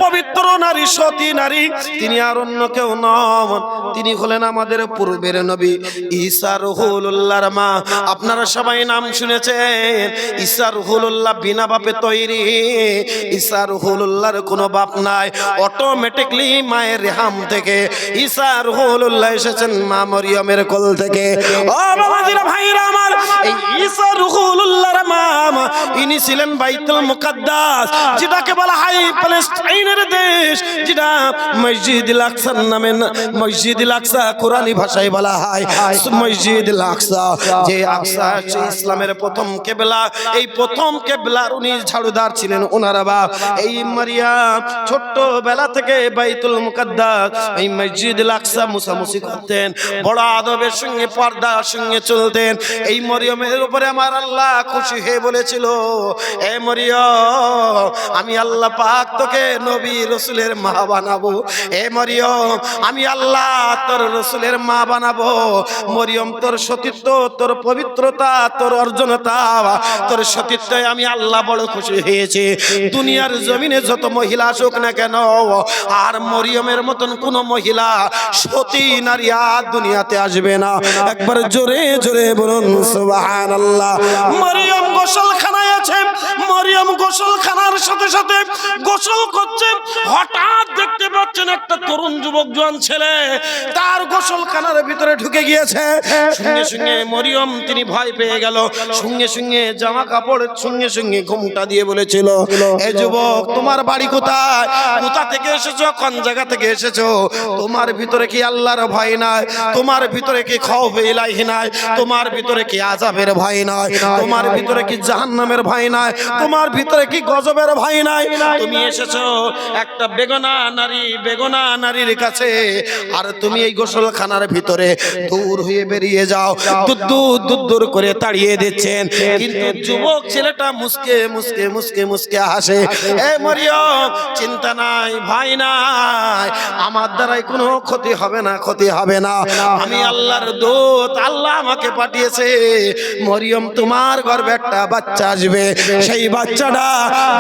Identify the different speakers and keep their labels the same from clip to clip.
Speaker 1: পবিত্র নারী, সতী নারী, তিনি আর অন্য কেউ নন, তিনি হলেন আমাদের পূর্বের নবী ঈসা রুহুল্লাহর মা। আপনারা সবাই নাম শুনেছেন, ঈসা রুহুল্লাহ বিনা বাপে তৈরি। ঈসা রুহুল্লাহর কোনো বাপ নাই, অটোমেটিকলি মায়ের রেহাম থেকে ঈসা রুহুল্লাহ এসেছেন মা মরিয়মের কোল থেকে। ও বাবাজিরা, ভাইরা আমার, এই ঈসা রুহুল্লাহর মা ইনি ছিলেন বাইতুল মুকাদ্দাস, যেটাকে বলা হয় প্যালেস্টাইনের দেশ, যেটা মসজিদুল আকসার নামে, মসজিদুল আকসা কোরআনি ভাষায় বলা হয় মসজিদুল আকসা। যে আকসা ইসলামের প্রথম কিবলা, এই প্রথম কিবলার উনি ঝাড়ুদার ছিলেন, ওনার বাপ। এই মারিয়াম ছোট্ট বেলা থেকে বাইতুল মুকাদ্দাস এই মসজিদুল আকসা মুসামুসি করতেন, বড় আদবের সঙ্গে পর্দার সঙ্গে চলতেন। এই মরিয়মের উপরে আমার আল্লাহ খুশি হয়ে বলেছিল, এ মরিয়ম, আমি আল্লাহ পাক তোকে নবী রাসূলের মা বানাবো। এ মরিয়ম, আমি আল্লাহ তোর রাসূলের মা বানাবো। মরিয়ম, তোর সতীত্ব, তোর পবিত্রতা, তোর অর্জনতা, তোর সতীত্বে আমি আল্লাহ বড় খুশি হয়েছে। দুনিয়ার জমিনে যত মহিলা আসুক না কেন, আর মরিয়মের মতন কোন মহিলা সতী নারী আর দুনিয়াতে আসবে না। একবার জোরে জোরে বলুন সুবহানাল্লাহ। মরিয়ম গোসলখানায় আছে, মরিয়ম গোসলখানার সাথে সাথে গোসল করছে, হঠাৎ দেখতে পাচ্ছেন একটা তরুণ যুবক জোয়ান ছেলে তার গোসলখানার ভিতরে ঢুকে গিয়েছে। সঙ্গে সঙ্গে মরিয়ম তিনি ভয় পেয়ে গেল, সঙ্গে সঙ্গে জামা কাপড় সঙ্গে সঙ্গে ঘুমটা দিয়ে বলেছিল, এ যুবক, তোমার বাড়ি কোথায়? কোথা থেকে এসেছো? কোন জায়গা থেকে এসেছো? তোমার ভিতরে কি আল্লাহর ভয় নাই? তোমার ভিতরে কি খৌফ ইলাহি নাই? তোমার ভিতরে কি আযাবের ভয় নাই? তোমার ভিতরে কি জাহান্নামের ভয় নাই? তোমার ভিতরে কি গজবের ভয় নাই? তুমি এসেছো একটা বেগনা নারী, বেগনা নারীর কাছে, আর তুমি এই গোসলখানার ভিতরে দূর হয়ে বেরিয়ে যাও। দূর করে তাড়িয়ে দিচ্ছেন, কিন্তু যুবক ছেলেটা মুস্কে মুস্কে মুস্কে মুস্কে হাসে। এ মরিয়ম, চিন্তা নাই, ভয় নাই, আমার দ্বারাই কোনো ক্ষতি হবে না, ক্ষতি হবে না। আমি আল্লাহর দূত, আল্লাহ আমাকে পাঠিয়েছে। মরিয়ম, তোমার গর্ভে একটা বাচ্চা আসবে, সেই বাচ্চাটা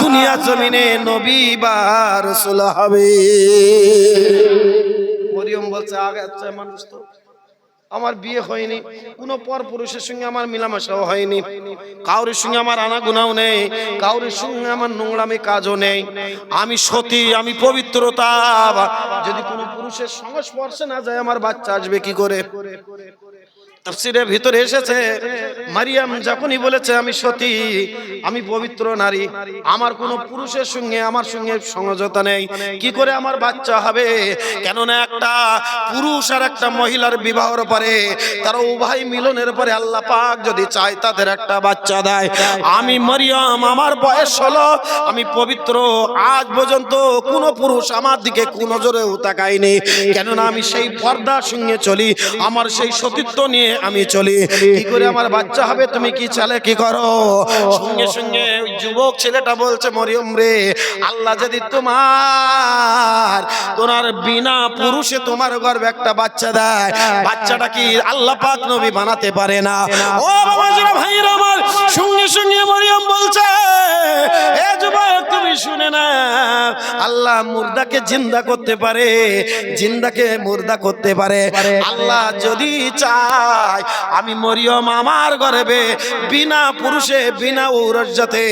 Speaker 1: দুনিয়া জমিনে নবী বা রাসূল হবে। মরিয়ম বলছে, আগে আচ্ছা মানুষ তো, আমার বিয়ে হয়নি, কোনো পর পুরুষের সঙ্গে আমার মিলামেশাও হয়নি, কাউরির সঙ্গে আমার আনাগুনাও নেই, কাউরির সঙ্গে আমার নোংরামি কাজও নেই, আমি সতী, আমি পবিত্রতা, যদি কোনো পুরুষের সংস্পর্শে না যায় আমার বাচ্চা আসবে কি করে? তাফসীরের ভিতরে এসেছে, মারিয়াম যখনই বলেছে আমি সতী, আমি পবিত্র নারী, আমার কোনো পুরুষের সঙ্গে আমার সঙ্গে সমঝোতা নেই, কি করে আমার বাচ্চা হবে? কেননা একটা পুরুষ আর একটা মহিলার বিবাহের পরে, তারা উভয় মিলনের পরে আল্লাহ পাক যদি চায় তাদের একটা বাচ্চা দেয়। আমি মারিয়াম, আমার বয়স হলো, আমি পবিত্র, আজ পর্যন্ত কোনো পুরুষ আমার দিকে কোন নজরেও তাকায়নি, কেননা আমি সেই পর্দার সঙ্গে চলি, আমার সেই সতীত্ব নিয়ে আমি চলি। কি করে আমার বাচ্চা হবে? তুমি কি চালে কি করো? সঙ্গে সঙ্গে ওই যুবক ছেলেটা বলছে, মরিয়ম রে, আল্লাহ যদি তোমার বিনা পুরুষে তোমার গর্ভে একটা বাচ্চা দেয়, বাচ্চাটা কি আল্লাহ পাক নবী বানাতে পারে না? ও বাবাজিরা, ভাইরা আমার, সঙ্গে সঙ্গে মরিয়ম বলছে, এ যুবক, তুমি শুনে না, আল্লাহ মুর্দাকে জিন্দা করতে পারে, জিন্দাকে মুর্দা করতে পারে। আল্লাহ যদি চায়, আমি মরিয়ম আমার গর্ভে বিনা পুরুষে বিনা ঔরজাতে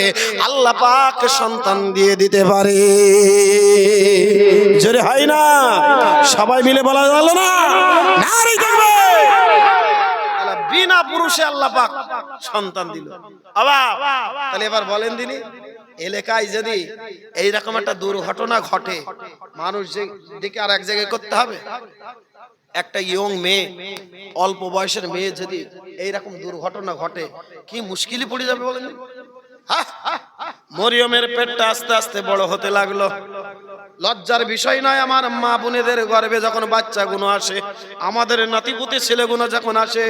Speaker 1: আল্লাহ পাক সন্তান দিয়ে দিতে পারে। জোরে হয় না? সবাই মিলে বলা গেল না? নারী যাবে, বিনা পুরুষে আল্লাহ পাক সন্তান দিল। তাহলে এবার বলেন দিনি, এলাকায় যদি এইরকম একটা দুর্ঘটনা ঘটে, মানুষ দিকে আর এক জায়গায় করতে হবে। একটা ইয়ং মেয়ে, অল্প বয়সের মেয়ে যদি এইরকম দুর্ঘটনা ঘটে, কি মুশকিলে পড়ে যাবে বলেন? মরিয়মের পেটটা আস্তে আস্তে বড় হতে লাগলো। লজ্জার বিষয় নয়, আমার মা বোনেদের গর্ভে যখন বাচ্চাগুলো আসে, আমাদের নাতিপুতি ছেলেগুলো যখন আসে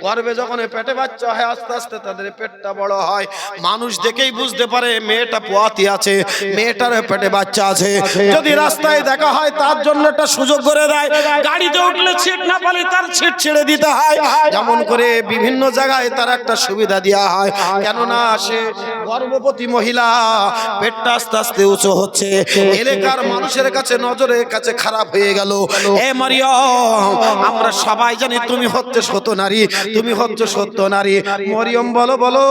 Speaker 1: গর্ভে, যখন পেটে বাচ্চা হয়, আস্তে আস্তে তাদের পেটটা বড় হয়। মানুষ দেখেই বুঝতে পারে মেয়েটা পোয়াতি আছে, মেয়েটার পেটে বাচ্চা আছে। যদি রাস্তায় দেখা হয়, তার জন্য একটা সুযোগ করে দেয়, গাড়িতে উঠলে সিট না পেলে তার সিট ছেড়ে দিতে হয়, যেমন করে বিভিন্ন জায়গায় তার একটা সুবিধা দেওয়া হয়। কেননা সে গর্ভবতী মহিলা, পেটটা আস্তে আস্তে উঁচু হচ্ছে, এলাকার মানুষের কাছে নজরের কাছে খারাপ হয়ে গেল। এ মরিয়ম, আমরা সবাই জানি তুমি হচ্ছে সত্য নারী, তুমি হচ্ছে সত্য নারী। মরিয়ম বলো বলো,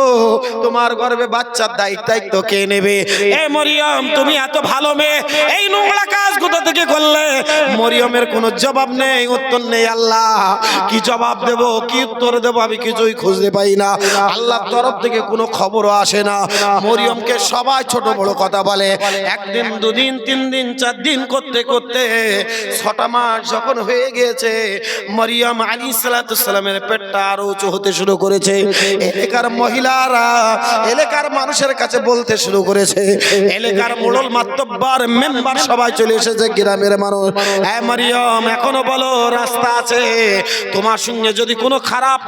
Speaker 1: তোমার গর্ভে বাচ্চার দায়িত্ব কে নেবে? এ মরিয়ম, তুমি এত ভালো মেয়ে, এই নোংরা কাজ কোথা থেকে করলে? মরিয়মের কোনো জবাব নেই, উত্তর নেই। আল্লাহ, কি জবাব দেব, কি উত্তর দেব, আমি কিছুই খুঁজে পাই না। আল্লাহর তরফ থেকে কোনো খবরও আসে না। মরিয়মকে সবাই ছোট বড় কথা বলে। একদিন, দুদিন, 3 দিন, 4 দিন করতে করতে 6টা মাস যখন হয়ে গিয়েছে, মরিয়ম আলাইহিস সালামের পেটটা আরো উঁচু হতে শুরু করেছে। এলাকার মহিলারা, এলাকার মানুষের কাছে বলতে শুরু করেছে। এলাকার মোড়ল, মাতব্বর, মেম্বার সবাই চলে এসেছে, গ্রামের মানুষ। এ মরিয়ম, এখনো বলো রাস্তা আছে। তোমার সঙ্গে যদি কোনো খারাপ,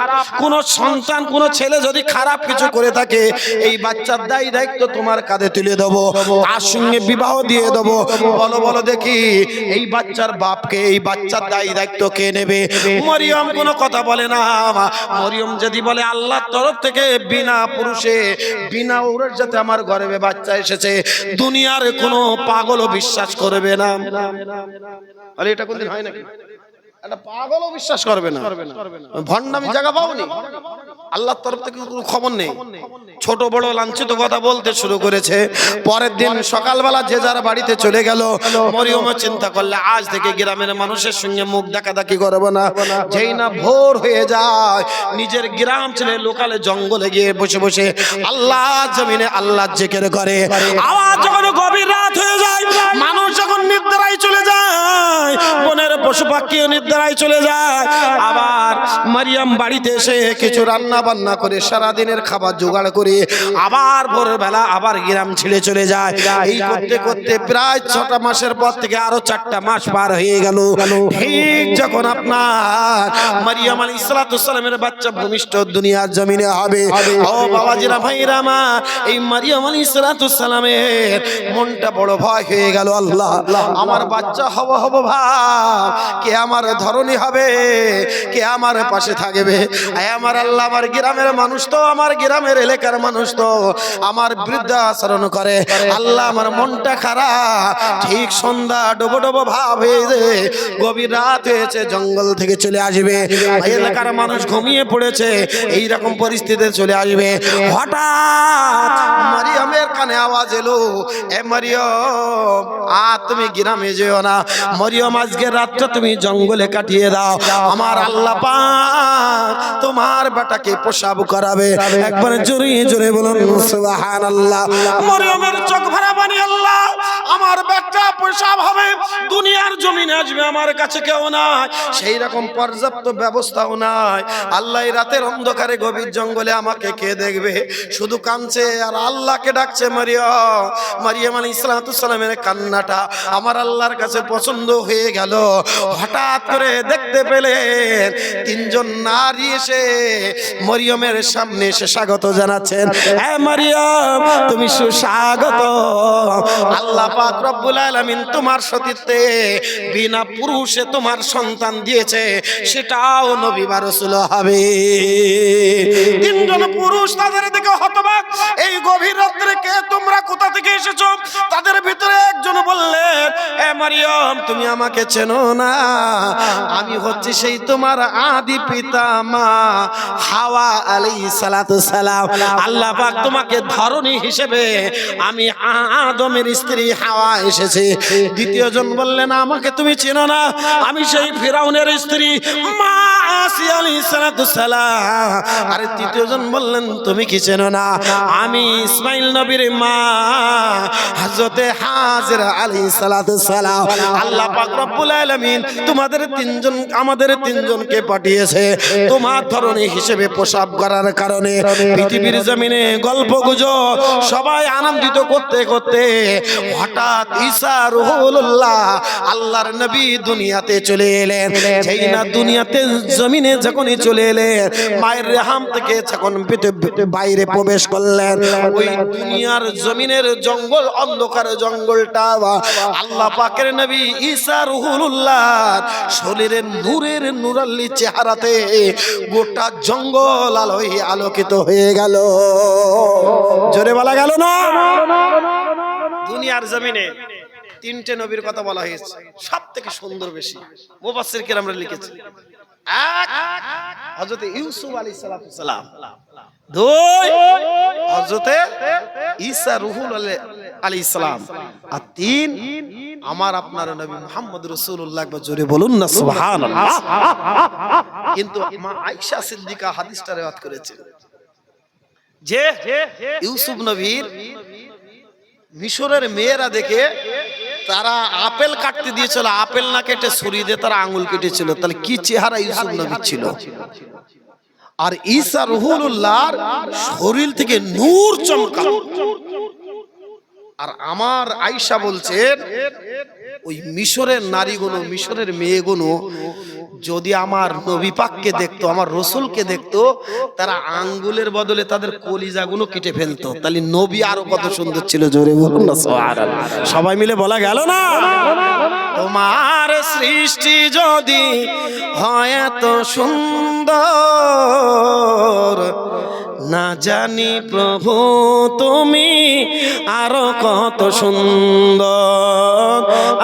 Speaker 1: কোনো সন্তান, কোনো ছেলে যদি খারাপ কিছু করে থাকে, এই বাচ্চার দায়িত্ব তোমার কাঁধে তুলে দেবো, তার সঙ্গে বিবাহ দিয়ে দেবো। বলো বলো দেখি, এই বাচ্চার বাপকে, এই বাচ্চার দায়িত্ব কে নেবে? মরিয়ম কোনো কথা বলে না। মরিয়ম যদি বলে আল্লাহর তরফ থেকে বিনা পুরুষে, বিনা ওরের যাতে আমার গর্ভে বাচ্চা এসেছে, দুনিয়ার কোনো পাগলও বিশ্বাস করবে না। আরে এটা কোনদিন হয় নাকি? একটা পাগলও বিশ্বাস করবে না। ভণ্ডামি জায়গা পাওনি, আল্লাহর তরফ থেকে কোনো খবর নেই। ছোট বড় লাঞ্ছিত কথা বলতে শুরু করেছে। পরের দিন সকালবেলা যে যার বাড়িতে চলে গেল। মরিয়ম চিন্তা করলে আজ থেকে গ্রামের মানুষের সঙ্গে মুখ দেখাদেখি করবো না। যেই না ভোর হয়ে যায়, নিজের গ্রাম ছেড়ে লোকালে জঙ্গলে গিয়ে বসে বসে আল্লাহ জমিনে আল্লাহ জিকির করে। আবার যখন গভীর রাত হয়ে যায়, মানুষ যখন নিদ্রায় চলে যায়, বনের পশু পাখিও নিদ্রায় চলে যায়, আবার মরিয়ম বাড়িতে এসে কিছু রান্না বান্না করে সারাদিনের খাবার জোগাড় করে আবার ভোরবেলা আবার গ্রাম ছেড়ে চলে যায়। এই করতে করতে প্রায় 6টা মাসের পর থেকে আরো 4টা মাস পার হয়ে গেল। ঠিক যখন আপনার মরিয়ম আলাইহিস সালামের বাচ্চা ভূমিষ্ঠ দুনিয়ার জমিনে হবে, ও বাবাজিরা, ভাইরা আমার, এই মরিয়ম আলাইহিস সালামের মনটা বড় ভয় হয়ে গেল। আল্লাহ, আমার বাচ্চা হব হব ভাব, কে আমার ধরনী হবে, কে আমার পাশে থাকবে? আমার আল্লাহ, আমার গ্রামের মানুষ তো, আমার গ্রামের এলাকার মানুষ তো আমার বিরুদ্ধে আচরণ করে। আল্লাহ, আমার মনটা খারাপ। ঠিক সন্ধ্যা ডোবো ডোবো ভাব হয়েছে, গভীর রাত হয়েছে, জঙ্গল থেকে চলে আসবে, এলাকার মানুষ ঘুমিয়ে পড়েছে, এইরকম পরিস্থিতিতে চলে আসবে। হঠাৎ মরিয়মের কানে আওয়াজ এলো, এ মরিয়ম, তুমি গ্রামে যেও না। মরিয়ম, আজকে রাতটা তুমি জঙ্গলে কাটিয়ে দাও। আমার আল্লাহ পাক তোমার বেটাকে প্রসব করাবে। একবার জোরে জোরে বলুন সুবহানাল্লাহ। মরিয়মের চোখ ভরা পানি। আল্লাহ, আমার বেটা প্রসব হবে, দুনিয়ার জমিনে আসবে, আমার কাছে কেউ নাই, সেই রকম পর্যাপ্ত ব্যবস্থাও নাই। আল্লাহ, রাতের অন্ধকারে গভীর জঙ্গলে আমাকে কে দেখবে? শুধু কাঁদছে আর আল্লাহকে ডাকছে। মরিয়ম আলাইহিস সালামের কান্নাটা আমার আল্লাহর কাছে পছন্দ হয়ে গেল। হঠাৎ করে দেখতে পেলেন 3জন নারী এসে মরিয়মের সামনে এসে স্বাগত জানাচ্ছেন। হে মরিয়ম, তুমি সুস্বাগত। আল্লাহ পাক রব্বুল আলামিন তোমার সতীত্বে বিনা পুরুষে তোমার সন্তান দিয়েছে, সেটাও নবী বা রাসূল হবে। 3জন পুরুষ তাদের দিকে হতবাক। এই গভীর রাত্রে কে তোমরা, কোথা থেকে এসেছো? তাদের ভিতরে একজন বললেন, এ মরিয়ম, তুমি আমাকে চেনো না? আমি হচ্ছে সেই তোমার আদি পিতা মা হাওয়া আলাইহিস সালাম। আল্লাহ পাক তোমাকে ধরনী হিসেবে আমি আদমের স্ত্রী হাওয়া এসেছি। দ্বিতীয়জন বললেন, আমাকে তুমি চেনো না? আমি সেই ফিরাউনের স্ত্রী মা আসিয়া আলাইহিস সালাম। আরে তৃতীয়জন বললেন, তুমি কি চেনো না? আমি ইসমাইল নবীর মা হযরতে হাজেরা আলাইহিস সালাম। আল্লাহ পাক রব্বুল আলামিন তোমাদের 3জন, আমাদের 3জনকে পাঠিয়েছে তোমার ধরনী হিসেবে প্রসব করার কারণে। পৃথিবীর জমিনে গল্প গুজব সবাই আনন্দিত করতে করতে হঠাৎ ঈসা রূহুল্লাহ আল্লাহর নবী দুনিয়াতে চলে এলেন। যেই না দুনিয়াতে জমিনে যখনই চলে এলেন, মায়ের রেহাম থেকে যখন বাইরে প্রবেশ করলেন, ওই দুনিয়ার জমিনের জঙ্গল, অন্ধকার জঙ্গলটা আল্লাহ পাকের নবী ঈসা রূহুল্লাহ শরীরের নূরের নূরাল্লি চেহারাতে গোটা জঙ্গল আলোয় আলোকিত হয়ে গেল। জোরে বলা গেল না? দুনিয়ার জমিনে তিনটে নবীর কথা বলা হয়েছে, সব থেকে সুন্দর বেশি মুফাসসির কেরামরা লিখেছে। এক, হযরত ইউসুফ আলাইহিস সালাম। দুই, হযরত ঈসা রূহুল আলাইহিস সালাম। আর তিন, আমার আপনার নবী মুহাম্মদ রাসূলুল্লাহ। একবার জোরে বলুন না সুবহানাল্লাহ। কিন্তু মা আয়েশা সিদ্দিকা হাদিসটা রওয়ায়াত করেছেন যে ইউসুফ নবীর মিশরের মেয়েরা দেখে তারা আপেল কাটতে দিয়েছিল, আপেল না কেটে ছুরি দিয়ে তারা আঙ্গুল কেটেছিল। তাহলে কি চেহারা ইউসুফ নবীর ছিল। আর ঈসা রূহুল্লাহর শরীর থেকে নূর চমকালো। আর আমার আয়েশা বলছেন ওই মিশরের নারীগুলো, মিশরের মেয়েগুলো যদি আমার নবী পাককে দেখতো, আমার রসুলকে দেখতো, তারা আঙ্গুলের বদলে তাদের কলিজাগুলো কেটে ফেলতো। তাহলে নবী আরো কত সুন্দর ছিল, জোরে বলুন না সুবহানাল্লাহ। সবাই মিলে বলা গেল না। তোমার সৃষ্টি যদি হয় এত সুন্দর, না জানি প্রভু তুমি আরো কত সুন্দর,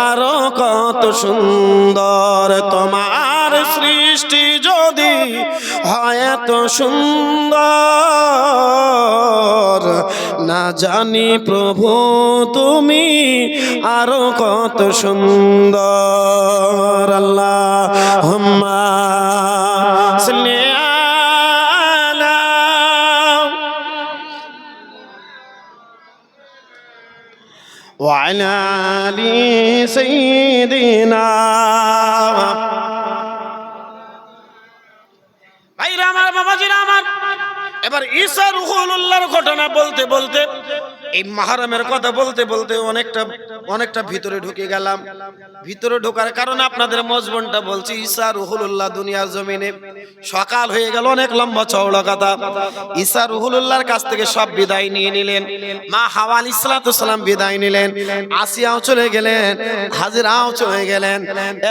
Speaker 1: আরো কত সুন্দর। তোমার সৃষ্টি যদি হয় এত সুন্দর, না জানি প্রভু তুমি আরো কত সুন্দর। আল্লাহুম্মা সাল্লি وعلى آل سيدنا। ভাইরা আমার, বাবাজিরা আমার, এবার ঈসা রূহুল্লাহর ঘটনা বলতে বলতে, এই মাহরমের কথা বলতে বলতে অনেকটা ভিতরে ঢুকে গেলাম। ভিতরে ঢোকার কারণে আপনাদের মজবনটা বলছি। ঈসা রূহুল্লাহ দুনিয়ার জমিনে সকাল হয়ে গেল, অনেক লম্বা চওড়া কথা। ঈসা রূহুল্লাহর কাছ থেকে সব বিদায় নিয়ে নিলেন। মা হাওয়া আলাইহিস সালাম বিদায় নিলেন, আসিয়াও চলে গেলেন, হাজরাও চলে গেলেন।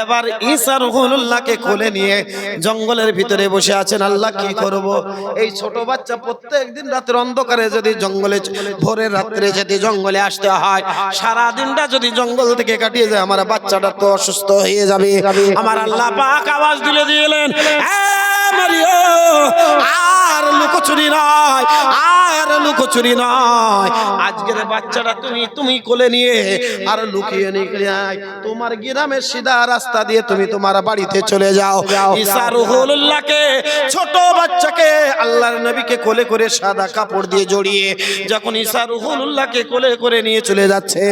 Speaker 1: এবার ঈসা রূহুল্লাহকে কোলে নিয়ে জঙ্গলের ভিতরে বসে আছেন। আল্লাহ কি করব, এই ছোট বাচ্চা প্রত্যেকদিন রাতের অন্ধকারে যদি জঙ্গলে, ভোরের রাত্রে যদি জঙ্গলে আসতে হয়, সারা দিনটা যদি জঙ্গল থেকে কাটিয়ে যায়, আমার বাচ্চাটা তো অসুস্থ হয়ে যাবে। আমার আল্লাহ পাক আওয়াজ দিলেন, আর লুকোচুরি নয়, আর লুকোচুরি নয়। আজকের বাচ্চাটা তুমি কোলে নিয়ে আর লুকিয়ে নিয়ে তোমার গ্রামের সিধা রাস্তা দিয়ে তুমি তোমার বাড়িতে চলে যাও। ঈসা রূহুল্লাহকে, ছোট বাচ্চাকে, আল্লাহর নবীকে কোলে করে সাদা কাপড় দিয়ে জড়িয়ে যখন ঈসা রূহুল্লাহকে কোলে করে নিয়ে চলে যাচ্ছে,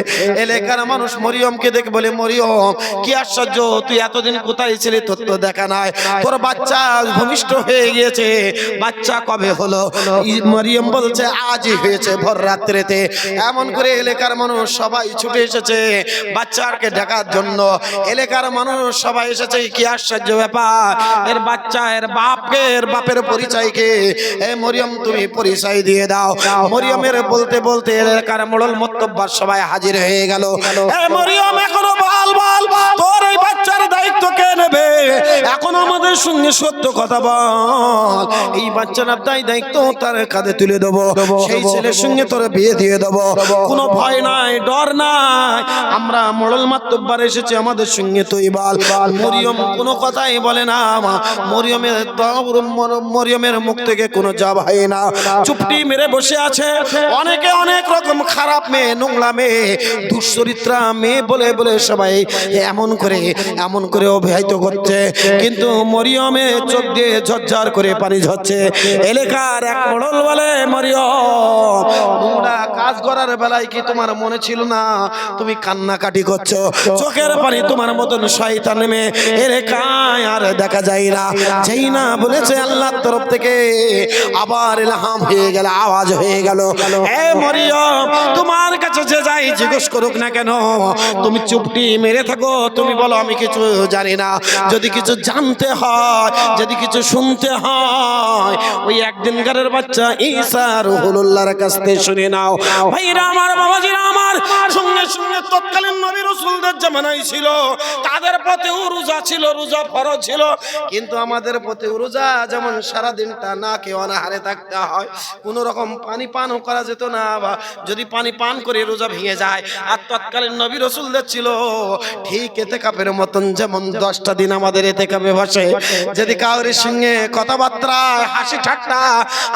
Speaker 1: এলাকার মানুষ মরিয়মকে দেখে বলে, মরিয়ম কি আশ্চর্য, তুই এতদিন কোথায় ছিলি, তোর তো দেখা নাই, তোর বাচ্চা ভূমিষ্ঠ হয়ে গিয়েছে। বাচ্চা কবে হলো? মরিয়ম বলছে আজই হয়েছে, ভোর রাত্রেতে। এমন করে এলাকার মানুষ সবাই ছুটে এসেছে বাচ্চাকে দেখার জন্য। এলাকার মানুষ সবাই এসেছে। কি আশ্চর্য ব্যাপার, এর বাচ্চা, এর বাপকে, এর বাপের পরিচয়কে, এ মরিয়ম তুমি পরিচয় দিয়ে দাও। মরিয়মের বলতে বলতে এলাকার মোড়ল মতব্বার সবাই হাজির হয়ে গেল। এ মরিয়ম, এখনো বল তোর এই বাচ্চার দায়িত্ব কে নেবে? এখন আমাদের সঙ্গে সত্য কথা বল। এই বাচ্চাটার দায়িত্ব তার কাঁধে তুলে দেবো, সেই ছেলের সঙ্গে তোর বিয়ে দিয়ে দেবো। কোনো ভয় নাই, ডর নাই, আমরা মোড়ল মাতব্বার এসেছি, আমাদের সঙ্গে তুই বল। মরিয়ম কোনো কথাই বলে না। মরিয়মের মুখ থেকে কোনো জবাব হয় না, চুপটি মেরে বসে আছে। অনেকে অনেক রকম খারাপ মেয়ে, নোংরা মেয়ে, দুশ্চরিত্রা মেয়ে বলে বলে সবাই এমন করে অভিহিত করছে। কিন্তু মরিয়মে চোখ দিয়ে ঝরঝর করে পানি ঝরছে। এলাকার এক মোড়ল বলে, মরিয়ম, নোংরা কাজ করার বেলায় কি তোমার মনে ছিল না তুমি কান্নাকাটি করছো? চোখের পানি তোমার মতন শয়তান মেয়ে এলাকায় আর দেখা যায় না। যেই না বলেছে আল্লাহর তরফ থেকে আবার ইলহাম হয়ে গেল, আওয়াজ হয়ে গেল, হে মরিয়ম, তোমার কাছে যে যাই জিজ্ঞেস করুক না কেন, তুমি চুপটি মেরে থাকো, তুমি বলো আমি কিছু জানি না। যদি কিছু জানতে হয়, যদি কিছু শুনতে হয়, ওই একদিনকারের বাচ্চা ঈসা রূহুল্লাহর কাছ থেকে শুনে নাও। ভাইরা আমার, বাবাজিরা আমার, সঙ্গে সঙ্গে তৎকালীন নবী রাসূলদের জামানায় ছিল, তাদের প্রতিও রোজা ছিল, রোজা ফরজ ছিল। কিন্তু আমাদের প্রতি রোজা যেমন সারা দিনটা না কেউ অনাহারে থাকতে হয়, কোনো রকম পানি পানও করা যেত না, বা যদি পানি পান করে রোজা ভেঙে যায়। আর তৎকালীন নবী রাসূলদের ছিল ঠিক ইতিকাফের মতন, যেমন 10টা দিন আমাদের ইতিকাফে বসে, যদি কাউরির সঙ্গে কথাবার্তা হাসি ঠাট্টা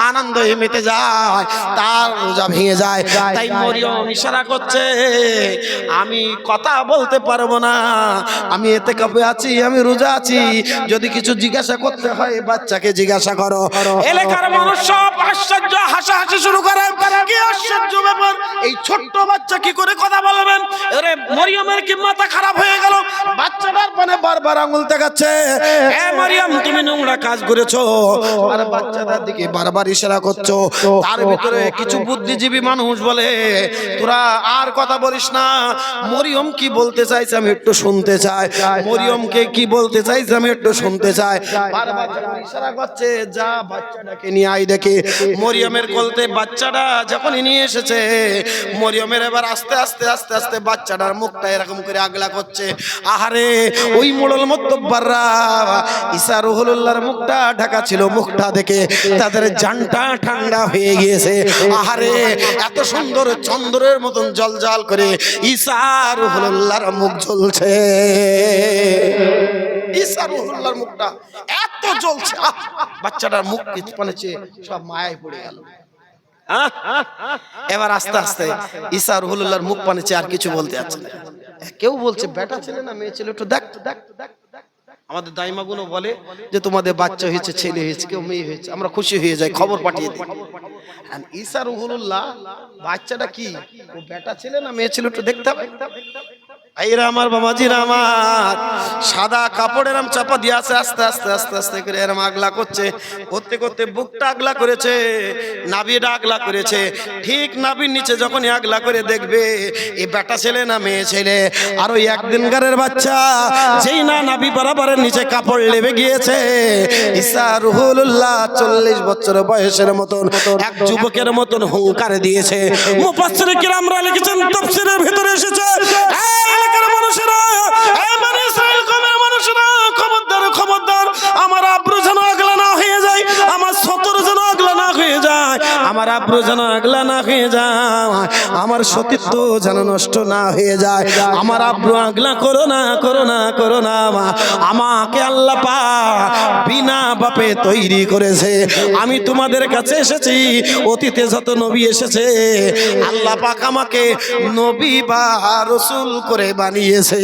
Speaker 1: আনন্দ মেতে যায়, তার রোজা ভেঙে যায়। তাই মরিয়ম ইশারা করছে, আমি কথা বলতে পারবো না, আমি ইতিকাফে আছি, আমি রোজা আছি, যদি কিছু জিজ্ঞাসা করতে হয় বাচ্চাকে জিজ্ঞাসা করো। এলাকার মানুষ সব আশ্চর্য, হাসাহাসি শুরু করে। কি আশ্চর্য ব্যাপার, এই ছোট্ট বাচ্চা কি করে কথা বলবেন? আরে মরিয়মের কি মাথা খারাপ হয়ে গেল? বাচ্চাটার পানে বারবার আঙুল দেখাচ্ছে, এ মরিয়ম তুমি নোংরা কাজ করেছো, আর বাচ্চাটার দিকে বারবার ইশারা করছো। তার ভিতরে কিছু বুদ্ধিজীবী মানুষ বলে, তোরা আর কথা বলিস না, মরিয়ম কি বলতে চাইছে আমি একটু শুনতে চাই, মরিয়মকে কি বলতে চাইছে আমি একটু শুনতে চাই। বারবার ইশারা করছে, যা বাচ্চাটাকে নিয়ে আই দেখে। মরিয়মের কোলতে বাচ্চাটা যখনই নিয়ে এসেছে, মরিয়মের এবার আস্তে আস্তে আস্তে আস্তে বাচ্চাটার মুখটা এরকম করে আগলা করছে। আহারে, ওই মোড়ল মুত্তব্বাররা ঈসা রুহুল্লাহর মুখটা ঢাকা ছিল, মুখটা দেখে তাদের জানটা ঠান্ডা হয়ে গিয়েছে। আহারে, এত সুন্দর চন্দ্রের মতন জলজল করে ঈসা রুহুল্লাহর মুখ জ্বলছে, ঈসা রুহুল্লাহর মুখটা এত জ্বলছে, বাচ্চাটার মুখ পানেছে সব মায়ায় পড়ে গেল। এবার আস্তে আস্তে ঈসা রুহুল্লাহর মুখ পানেছে, আর কিছু বলতে যাচ্ছে না। কেউ বলছে বেটা ছেলে না মেয়ে ছেলে, একটু দেখ দেখ দেখ। আমাদের দাইমাগুলো বলে যে তোমাদের বাচ্চা হয়েছে, ছেলে হয়েছে, কেউ মেয়ে হয়েছে, আমরা খুশি হয়ে যাই, খবর পাঠিয়ে দিই। ঈসা রুহুল্লাহ বাচ্চাটা কি, ও বেটা ছেলে না মেয়ে ছেলে, একটু দেখতে হবে। আইরা আমার, বাবাজিরা আমার, সাদা কাপড় এরম চাপা দিয়ে আছে, আস্তে আস্তে আস্তে আস্তে করে এরম আগলা করছে, করতে করতে বুকটা আগলা করেছে, নাভিটা আগলা করেছে। ঠিক নাভির নিচে যখনই আগলা করে দেখবে এই বেটা ছেলে না মেয়ে ছেলে, আর ওই একদিনকারের বাচ্চা, যেই না নাভি বরাবরের নিচে কাপড় লেবে গিয়েছে, ঈসা রুহুল্লাহ 40 বছর বয়সের মতন এক যুবকের মতন হুঙ্কার দিয়েছে। মুফাসসির কিরামরা লিখেছেন, তাফসীরের ভিতরে এসেছে, মানুষেরা, মানে ইসরায়েল কওমের মানুষেরা, খবরদার খবরদার, আমার আব্রু যেন আগলা না হয়ে যায়, আমার সতর যেন আগলা না হয়ে যায়, আমার আব্রু যেন আগলা না হয়ে যায়, আমার সতীত্ব যেন নষ্ট না হয়ে যায়, আমার আব্রু আগলা করো না, করো না, করো না। আমাকে আল্লাহ পাক বিনা বাপে তৈরি করেছে, আমি তোমাদের কাছে এসেছি, অতীতে যত নবী এসেছে আল্লাহ পাক আমাকে নবী বা রাসূল করে বানিয়েছে।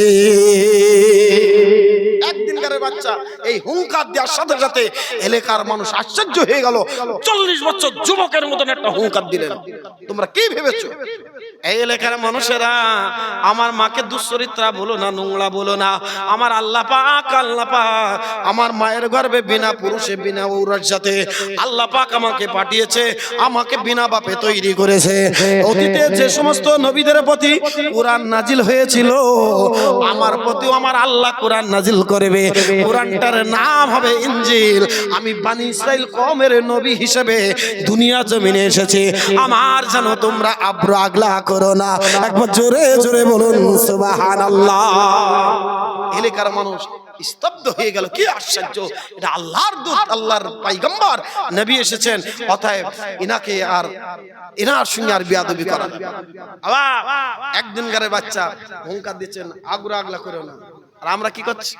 Speaker 1: একদিনকার বাচ্চা এই হুঙ্কার দেওয়ার সাথে সাথে এলাকার মানুষ আশ্চর্য হয়ে গেল। 40 বছর যুবকের মতন একটা হুঙ্কার দিলেন, তোমরা কি ভেবেছো? এই এলাকার মানুষেরা, আমার মাকে দুশ্চরিত্রা বলো না, নোংরা বলো না, আমার আল্লাহ পাক, আল্লাহ পাক আমার মায়ের গর্ভে বিনা পুরুষে বিনা ঔরস সাথে আল্লাহ পাক আমাকে পাঠিয়েছে, আমাকে বিনা বাপে তৈরি করেছে। অতীতে যে সমস্ত নবীদের প্রতি কোরআন নাজিল হয়েছিল, আমার প্রতিও আমার আল্লাহ কোরআন নাজিল করবে, কোরআনটার নাম হবে ইনজিল। আমি বনি ইসরাইল কওমের নবী হিসেবে দুনিয়া জমিনে এসেছি, আমার যেন তোমরা আব্রু আগলা করো না। একবার জোরে জোরে বলুন সুবহানাল্লাহ। এলাকার মানুষ স্তব্ধ হয়ে গেল, কি আশ্চর্য, এটা আল্লাহর দূত, আল্লাহর পয়গম্বর নবী এসেছেন, অতএব ইনাকে আর ইনার সঙ্গে আর বেয়াদবি করা। আবার একদিনকার বাচ্চা হুঙ্কার দিচ্ছেন, আগুরা আগলা করো না, আর আমরা কি করছি?